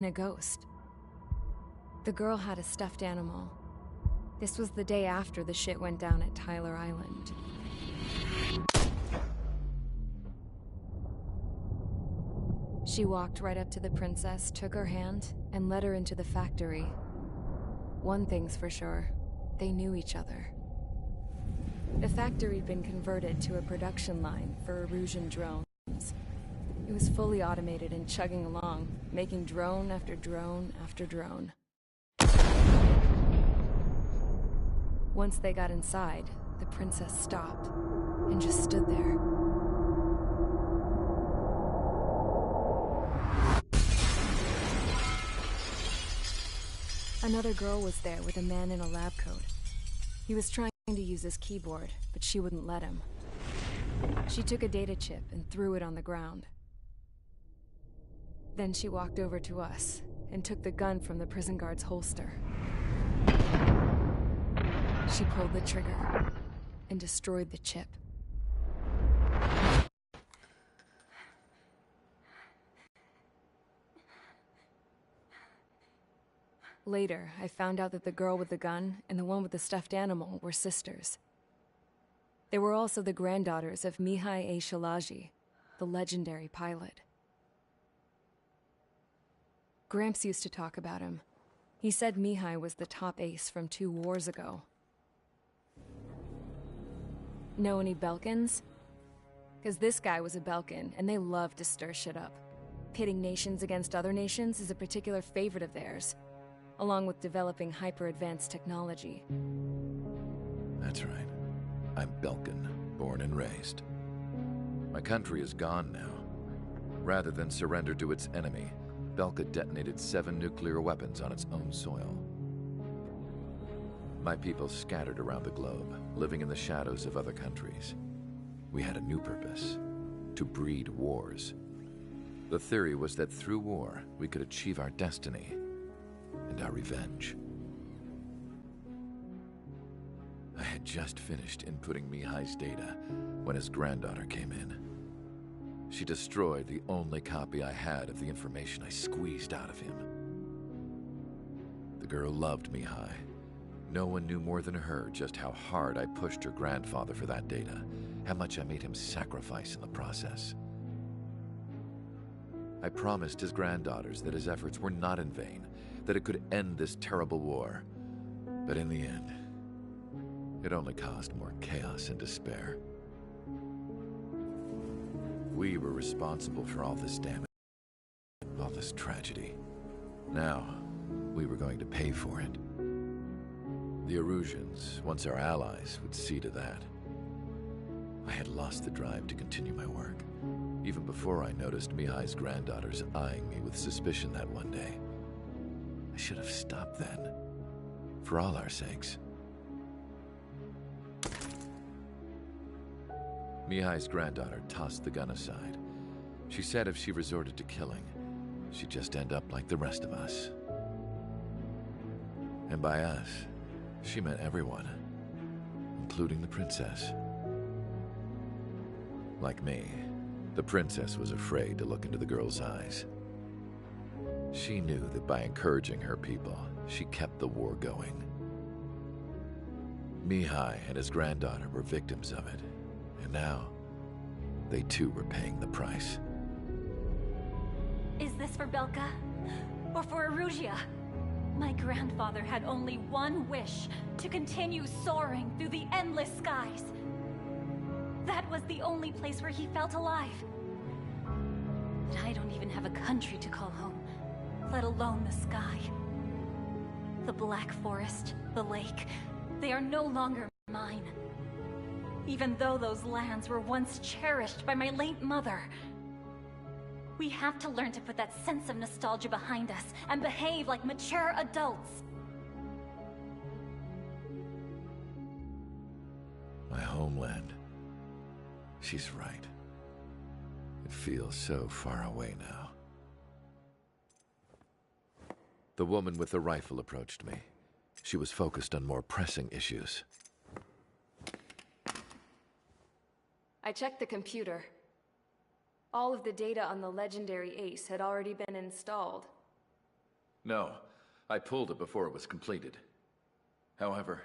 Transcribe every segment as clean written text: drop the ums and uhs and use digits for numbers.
a ghost. The girl had a stuffed animal. This was the day after the shit went down at Tyler Island. She walked right up to the princess, took her hand, and led her into the factory. One thing's for sure, they knew each other. The factory'd been converted to a production line for Erusian drones. It was fully automated and chugging along, making drone after drone after drone. Once they got inside, the princess stopped and just stood there. Another girl was there with a man in a lab coat. He was trying to use his keyboard, but she wouldn't let him. She took a data chip and threw it on the ground. Then she walked over to us and took the gun from the prison guard's holster. She pulled the trigger and destroyed the chip. Later, I found out that the girl with the gun and the one with the stuffed animal were sisters. They were also the granddaughters of Mihai A. Shalaji, the legendary pilot. Gramps used to talk about him. He said Mihai was the top ace from 2 wars ago. Know any Belkans? Because this guy was a Belkan, and they love to stir shit up. Pitting nations against other nations is a particular favorite of theirs, along with developing hyper-advanced technology. That's right. I'm Belkan, born and raised. My country is gone now. Rather than surrender to its enemy, Belka detonated 7 nuclear weapons on its own soil. My people scattered around the globe, living in the shadows of other countries. We had a new purpose: to breed wars. The theory was that through war, we could achieve our destiny and our revenge. I had just finished inputting Mihai's data when his granddaughter came in. She destroyed the only copy I had of the information I squeezed out of him. The girl loved Mihai. No one knew more than her just how hard I pushed her grandfather for that data, how much I made him sacrifice in the process. I promised his granddaughters that his efforts were not in vain, that it could end this terrible war. But in the end, it only caused more chaos and despair. We were responsible for all this damage, all this tragedy. Now, we were going to pay for it. The Erusians, once our allies, would see to that. I had lost the drive to continue my work, even before I noticed Mihai's granddaughters eyeing me with suspicion that one day. I should have stopped then, for all our sakes. Mihai's granddaughter tossed the gun aside. She said if she resorted to killing, she'd just end up like the rest of us. And by us, she meant everyone, including the princess. Like me, the princess was afraid to look into the girl's eyes. She knew that by encouraging her people, she kept the war going. Mihai and his granddaughter were victims of it, and now, they too were paying the price. Is this for Belka? Or for Erusea? My grandfather had only one wish: to continue soaring through the endless skies. That was the only place where he felt alive. But I don't even have a country to call home, let alone the sky. The Black Forest, the lake, they are no longer mine. Even though those lands were once cherished by my late mother. We have to learn to put that sense of nostalgia behind us and behave like mature adults. My homeland. She's right. It feels so far away now. The woman with the rifle approached me. She was focused on more pressing issues. I checked the computer. All of the data on the legendary Ace had already been installed. No, I pulled it before it was completed. However,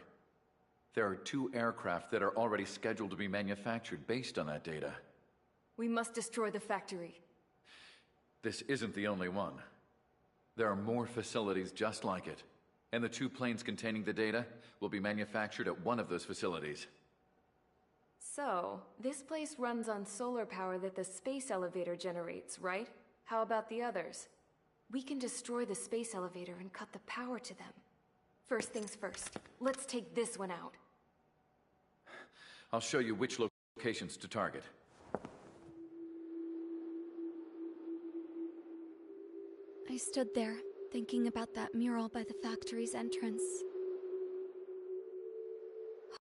there are 2 aircraft that are already scheduled to be manufactured based on that data. We must destroy the factory. This isn't the only one. There are more facilities just like it, and the 2 planes containing the data will be manufactured at one of those facilities. So, this place runs on solar power that the space elevator generates, right? How about the others? We can destroy the space elevator and cut the power to them. First things first, let's take this one out. I'll show you which locations to target. I stood there, thinking about that mural by the factory's entrance.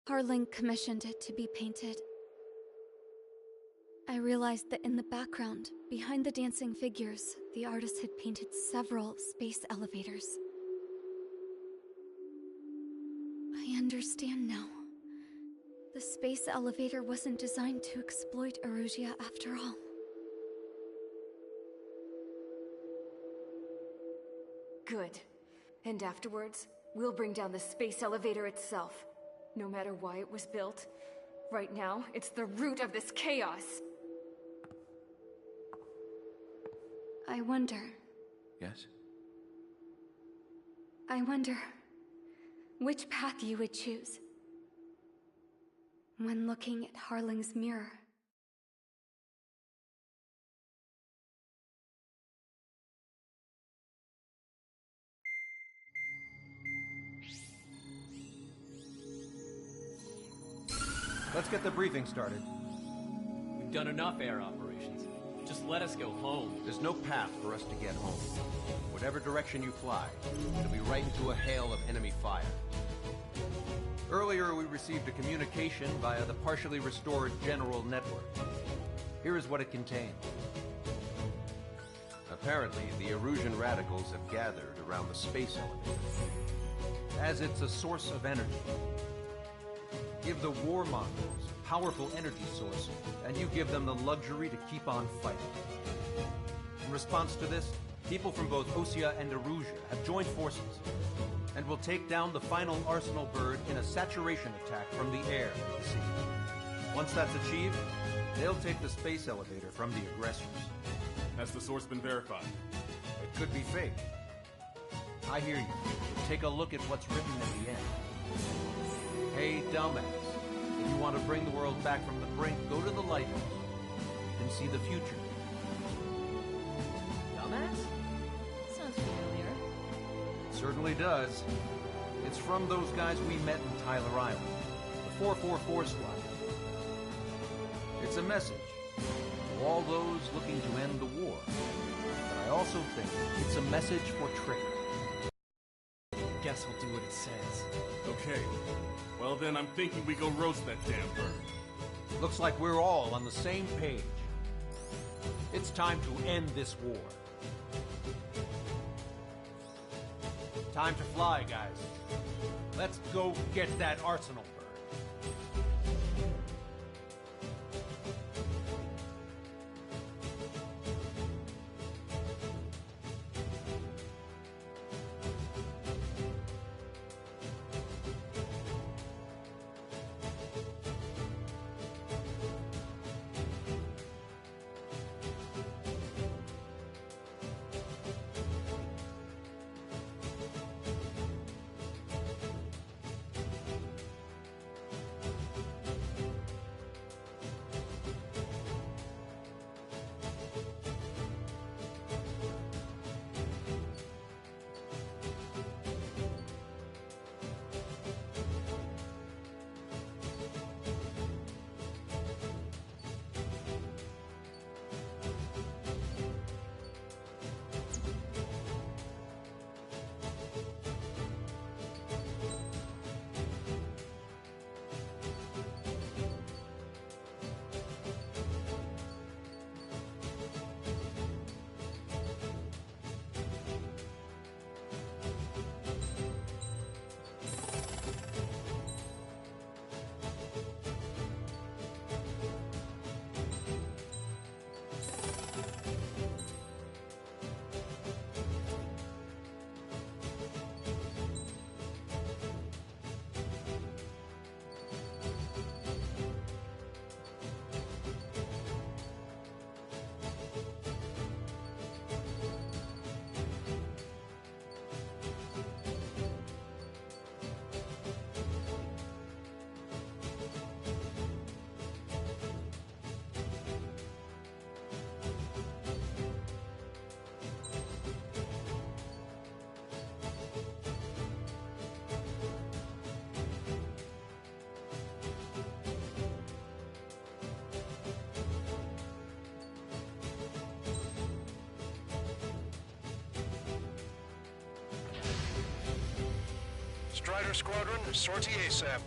Harling commissioned it to be painted. I realized that in the background, behind the dancing figures, the artist had painted several space elevators. I understand now. The space elevator wasn't designed to exploit Erusia after all. Good. And afterwards, we'll bring down the space elevator itself. No matter why it was built, right now, it's the root of this chaos. I wonder Yes? which path you would choose when looking at Harling's mirror. Let's get the briefing started. We've done enough air operations. Just let us go home. There's no path for us to get home. Whatever direction you fly, it'll be right into a hail of enemy fire. Earlier, we received a communication via the partially restored General Network. Here is what it contained. Apparently, the Erusian radicals have gathered around the space elevator, as it's a source of energy. Give the warmongers a powerful energy source, and you give them the luxury to keep on fighting. In response to this, people from both Osea and Erusia have joined forces, and will take down the final Arsenal bird in a saturation attack from the air and the sea. Once that's achieved, they'll take the space elevator from the aggressors. Has the source been verified? It could be fake. I hear you. Take a look at what's written at the end. Hey, dumbass. If you want to bring the world back from the brink, go to the lighthouse and see the future. Dumbass? Sounds familiar. It certainly does. It's from those guys we met in Tyler Island, the 444 Squad. It's a message to all those looking to end the war. But I also think it's a message for Trigger. Guess we'll do what it says. Okay. Well then, I'm thinking we go roast that damn bird. Looks like we're all on the same page. It's time to end this war. Time to fly, guys. Let's go get that Arsenal bird. Strider Squadron, sortie ASAP.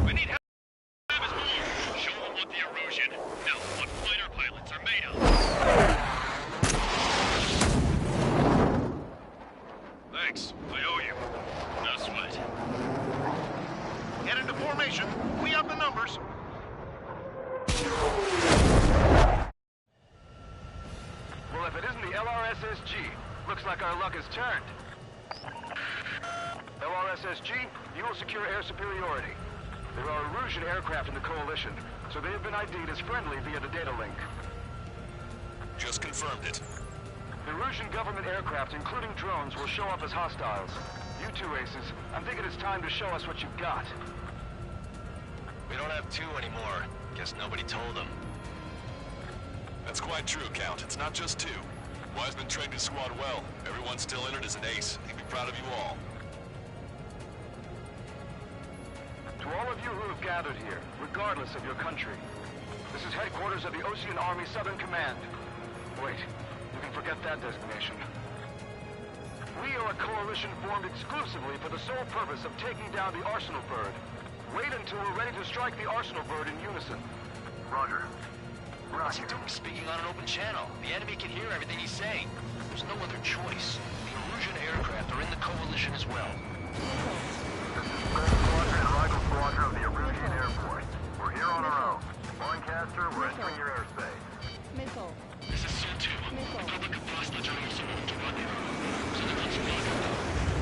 We need help. Show them what the Erusian, no, what fighter pilots are made of. Thanks, I owe you. No sweat. Get into formation. We have the numbers. Well, if it isn't the LRSSG, looks like our luck has turned. LRSSG, you will secure air superiority. There are Erusian aircraft in the Coalition, so they have been ID'd as friendly via the data link. Just confirmed it. The Erusian government aircraft, including drones, will show up as hostiles. You two aces, I'm thinking it's time to show us what you've got. We don't have two anymore. Guess nobody told them. That's quite true, Count. It's not just two. Wiseman trained his squad well. Everyone still in it as an ace. He'd be proud of you all. To all of you who have gathered here, regardless of your country, this is headquarters of the Osean Army Southern Command. Wait, you can forget that designation. We are a coalition formed exclusively for the sole purpose of taking down the Arsenal Bird. Wait until we're ready to strike the Arsenal Bird in unison. Roger. What's he doing speaking on an open channel? The enemy can hear everything he's saying. There's no other choice. The Erusian aircraft are in the Coalition as well. This is Gold Squadron and Rigel Squadron of the Erusian Air Force. We're here on our own. Lancaster, we're entering your airspace. Missile. This is Sol 2. Missile. Republic of Bosnia are also moving to rendezvous. So they're not squadron.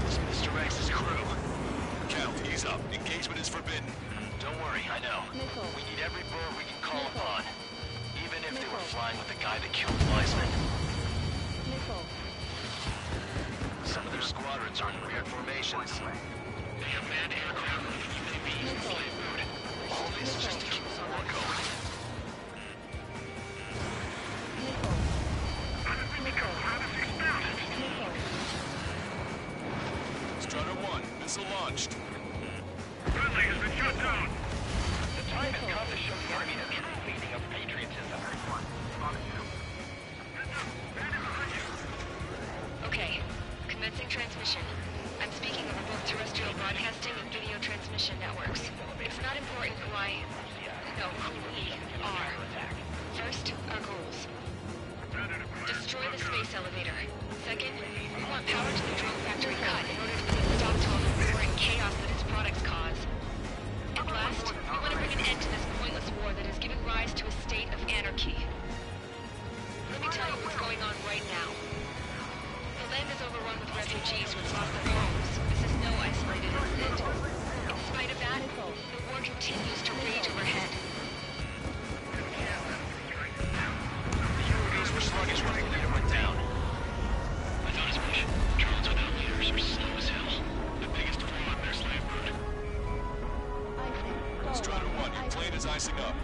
This is Mr. X's crew. Count, ease up. Engagement is forbidden. Don't worry, I know. Missile. We need every bird we can call Missile. upon. Even if they were Missile. flying with the guy that killed Wiseman. Missile. Some of their squadrons are in weird formations. They have manned aircraft with UAVs in flight mode. All this just to keep the war going. Missile. Missile. Missile. Strider 1, missile launched. Friendly has been shut down. The time has come to show the enemy the true meaning of patriotism. Okay, commencing transmission. I'm speaking over both terrestrial broadcasting and video transmission networks. It's not important who we are. First, our goals. Destroy the space elevator. Second, we want power to the drone factory cut in order to put a stop to all the war and chaos that its products cause. And last, we want to bring an end to this pointless war that has given rise to a state of anarchy. Let me tell you what's going on right now. The land is overrun with refugees who have lost their homes. This is no isolated incident. In spite of that, the war continues to rage overhead. The UAVs were sluggish when the leader went down. I thought as much. Drones without leaders are slow as hell. The biggest flaw in their slave route. Strider 1, your plane is icing up.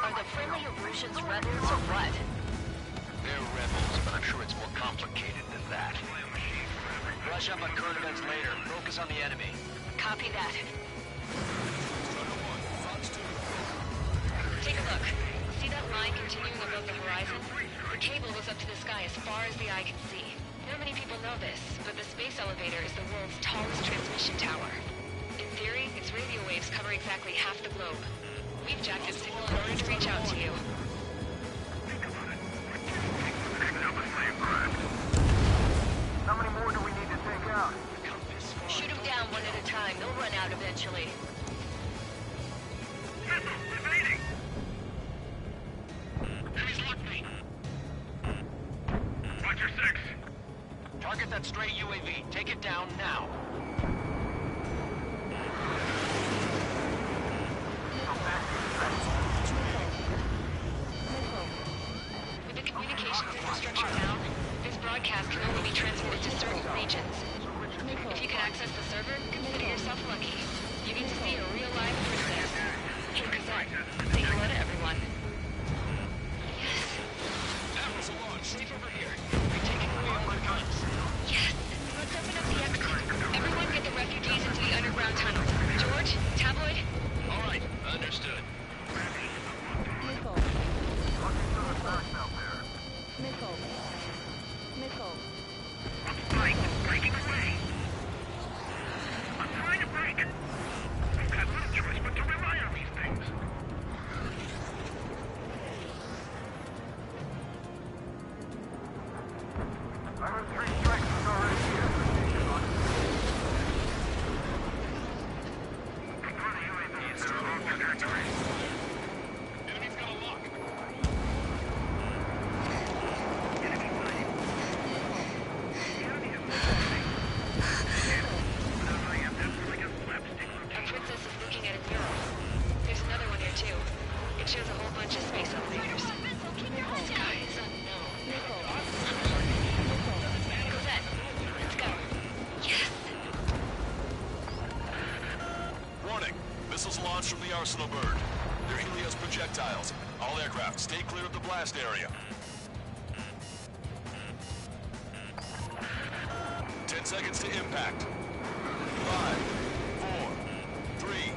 Are the friendly Erusians rebels or what? They're rebels, but I'm sure it's more complicated than that. Brush up on current events later. Focus on the enemy. Copy that. Strider 1, Fox 2. Take a look. See that line continuing above the horizon? The cable goes up to the sky as far as the eye can see. Not many people know this, but the space elevator is the world's tallest transmission tower. In theory, its radio waves cover exactly half the globe. We've jacked its signal in order to reach out to you. How many more do we need to take out? Shoot them down one at a time. They'll run out eventually. Enemies locked me. Roger 6. Target that stray UAV. Take it down now. broadcast can only be transmitted to certain regions. If you can access the server, consider yourself lucky. You get to see a real live princess. Hey, Cosette, say hello to everyone. Yes. Admiral's a launch. Steve over here. We're taking away all their guns. Yes. Let's open up the exit. Everyone get the refugees into the underground tunnel. George, Tabloid. All right, understood. Missile. Missile. Missile. Breaking away. I'm trying to break. We've got no choice but to rely on these things. I heard 3 strikes was already here. Enemy's got a lock. Our princess is looking at a mural. There's another one here too. It shows a whole bunch of space elevators. The sky is unknown. Cosette, let's go. Yes! Warning. Missiles launched from the Arsenal bird. They're Helios projectiles. All aircraft, stay clear of the blast area. 10 seconds to impact. 5, 4, 3,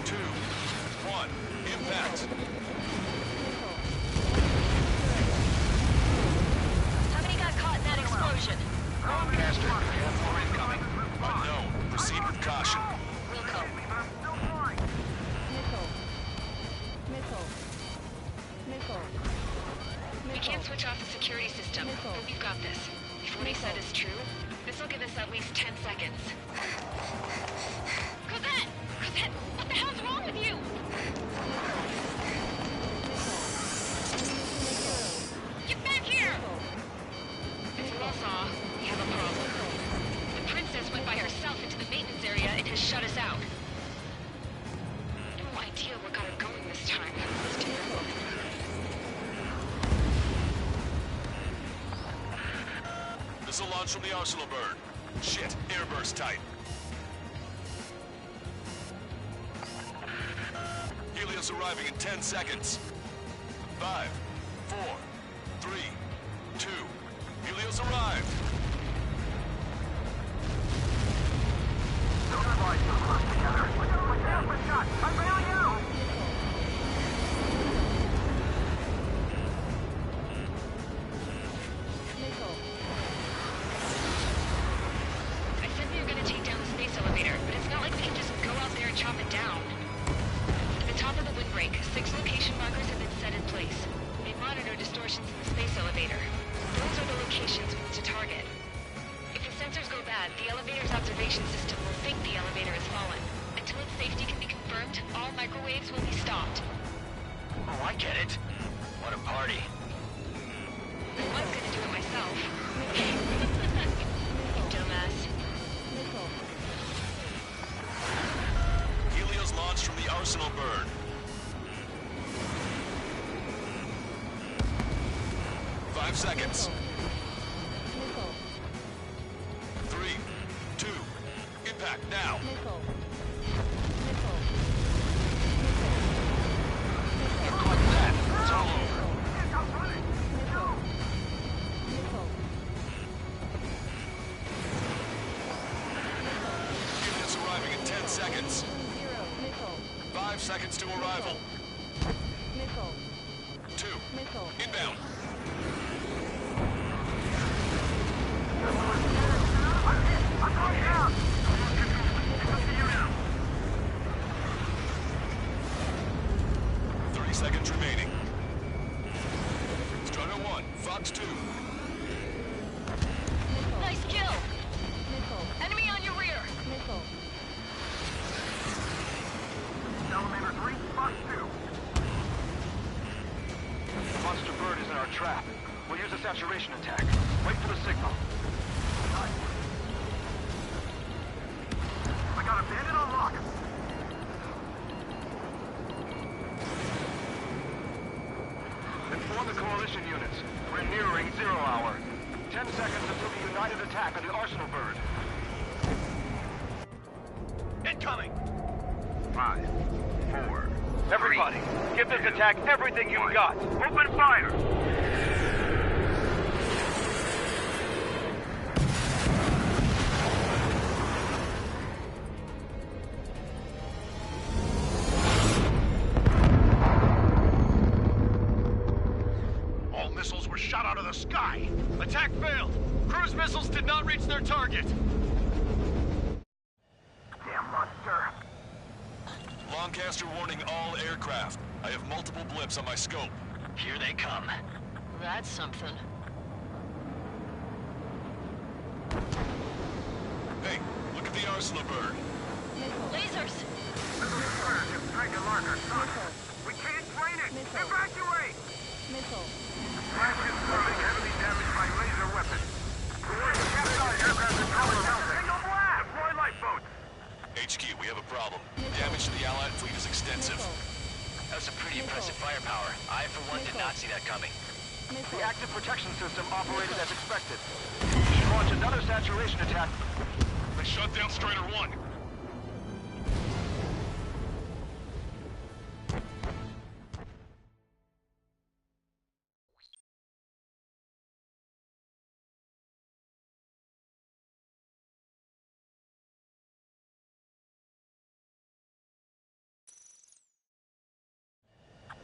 2, 1. Impact. How many got caught in that explosion? Broadcaster, we have more incoming. Unknown. Proceed with caution. Wilco. Missile. We can't switch off the security system, but we've got this. If what he said is true, this will give us at least 10 seconds. Cosette! Cosette! What the hell's wrong with you? Get back here! As you all saw, we have a problem. The princess went by herself into the maintenance area and has shut us out. No idea what got her going this time. Let's do it. Missile launch from the Arsenal bird. Shit, airburst tight. Helios arriving in 10 seconds. 5, 4, 3, 2. Helios arrived. Don't fly so close together. Look out! I'm bailing out! I said we were gonna take down the space elevator, but it's not like we can just go out there and chop it down. At the top of the windbreak, 6 location markers have been set in place. They monitor distortions in the space elevator. Those are the locations we need to target. If the sensors go bad, the elevator's observation system will think the elevator has fallen. Until its safety can be confirmed, all microwaves will be stopped. Oh, I get it. What a party. I was gonna do it myself. You dumbass. Helios launched from the Arsenal bird. 5 seconds. 3, 2, impact now. Like that. It's all over. Helios arriving in 10 seconds. 5 seconds to arrival. 2, inbound. I'm going down! 30 seconds remaining. Strider 1, Fox 2. Nice kill! Enemy on your rear! Elevator 3, Fox 2. Monster bird is in our trap. We'll use a saturation attack. Wait for the signal. I got a bandit on lock. Inform the coalition units. We're nearing 0 hour. 10 seconds until the united attack on the Arsenal bird. Incoming! 5, 4... Everybody, give this attack everything you've got. Open fire! All missiles were shot out of the sky. Attack failed. Cruise missiles did not reach their target. Damn monster. Lancaster warning all aircraft. I have multiple blips on my scope. Here they come. That's something. Hey, look at the Arsenal bird. Lasers! We can't train it! Evacuate! Missile. Flash is floating, heavily damaged by laser weapons. Captain aircraft controller melting. Signal blast! Deploy lifeboats! HQ, we have a problem. Damage to the Allied fleet is extensive. That was a pretty impressive firepower. I, for one, did not see that coming. The active protection system operated as expected. We should launch another saturation attack. They shut down Strider 1.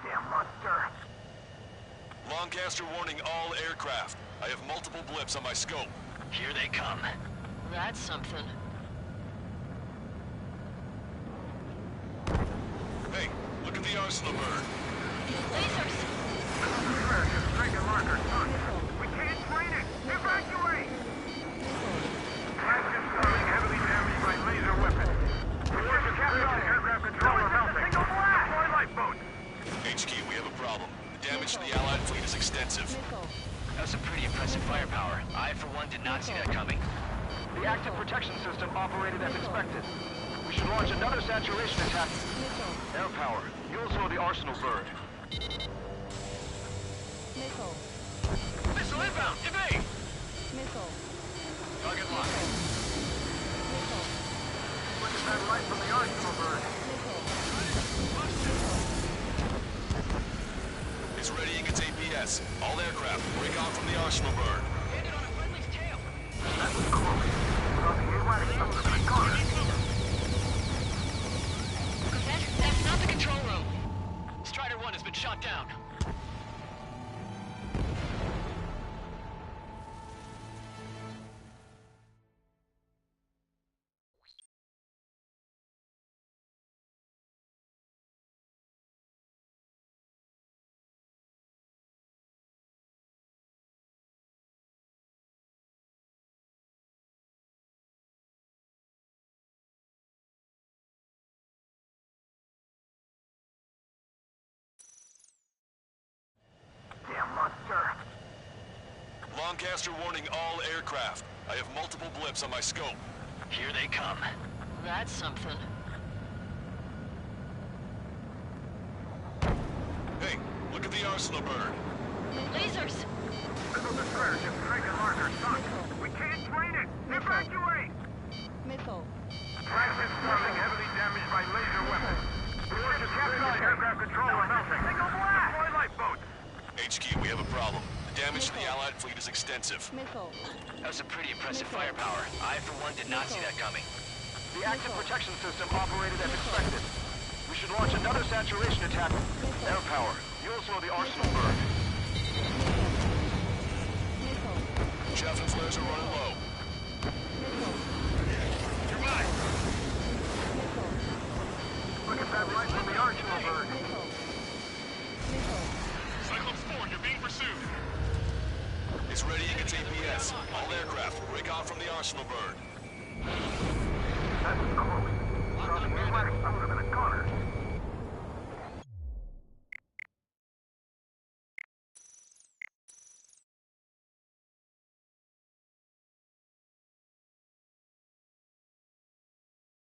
Damn monster. Lancaster warning all aircraft. I have multiple blips on my scope. Here they come. That's something. Hey, look at the Arsenal bird. Lasers! We can't train it! Evacuate! Flash is floating, heavily damaged by laser weapons. Captain aircraft controller melting. Signal blast! Deploy lifeboats! HQ, we have a problem. The damage to the Allied fleet is extensive. That was a pretty impressive firepower. I, for one, did not see that coming. The active protection system operated as expected. We should launch another saturation attack. Air power. You'll slow the Arsenal bird. Missile. Missile inbound! Evade! Missile. Target locked. Missile. Look at that light from the Arsenal bird. It's readying its APS. All aircraft, break off from the Arsenal bird. Landed on a friendly's tail. That was close. That's not the control room. Strider 1 has been shot down. Damn monster. Lancaster warning all aircraft. I have multiple blips on my scope. Here they come. That's something. Hey, look at the Arsenal bird. Lasers! Missile destroyer ship Drake and Larker sunk. We can't train it! Evacuate! Missile. Flash is floating, heavily damaged by laser weapons. Captain aircraft controller melting. Signal blast! Deploy lifeboats! HQ, we have a problem. The damage to the Allied fleet is extensive. Missile. That was a pretty impressive firepower. I, for one, did not see that coming. The active protection system operated as expected. We should launch another saturation attack. Air power. You'll slow the Arsenal bird. Missile. Chaff and flares are running low. You're mine! Missile. Look at that light from the Arsenal bird. Missile. Missile. Cyclops 4, you're being pursued. It's readying its APS. All aircraft, break off from the Arsenal bird. That was close. Crossing new wax, I would have been a goner.